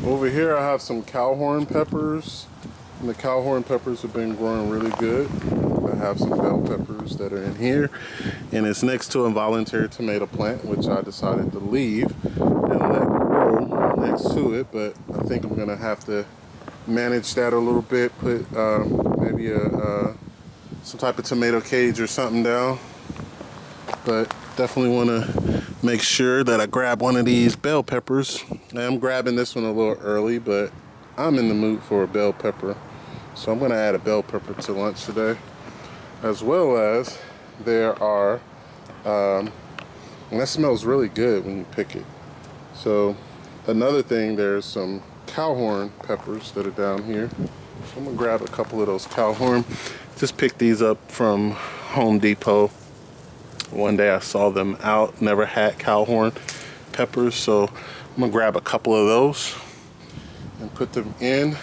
Over here I have some cowhorn peppers, and the cowhorn peppers have been growing really good. I have some bell peppers that are in here, and it's next to a involuntary tomato plant, which I decided to leave and let grow next to it, but I think I'm gonna have to manage that a little bit, put maybe some type of tomato cage or something down. But definitely want to make sure that I grab one of these bell peppers. I'm grabbing this one a little early, but I'm in the mood for a bell pepper, so I'm going to add a bell pepper to lunch today. As well as there are, and that smells really good when you pick it. So another thing, there's some cowhorn peppers that are down here. So I'm going to grab a couple of those cowhorn. Just picked these up from Home Depot. One day I saw them out, never had cowhorn peppers, so I'm gonna grab a couple of those and put them in.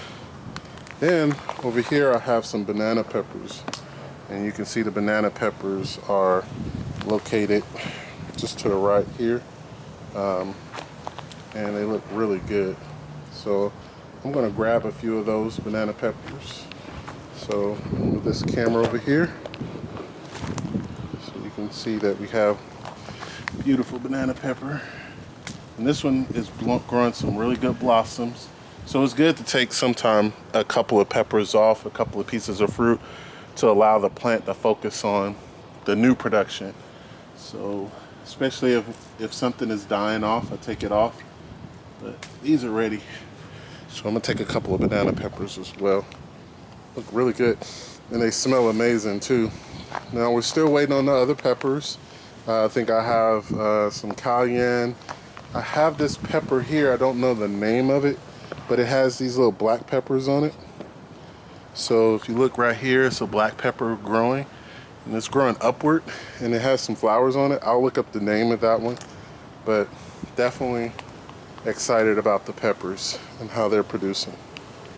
Then over here I have some banana peppers, and you can see the banana peppers are located just to the right here, and they look really good. So I'm gonna grab a few of those banana peppers. So move this camera over here. You can see that we have beautiful banana pepper, and this one is growing some really good blossoms, so it's good to take sometime a couple of peppers off, a couple of pieces of fruit, to allow the plant to focus on the new production. So especially if something is dying off, I take it off, but these are ready. So I'm gonna take a couple of banana peppers as well. Look really good, and they smell amazing too. Now we're still waiting on the other peppers. I think I have some cayenne. I have this pepper here, I don't know the name of it, but it has these little black peppers on it. So if you look right here, it's a black pepper growing, and it's growing upward, and it has some flowers on it. I'll look up the name of that one, but definitely excited about the peppers and how they're producing.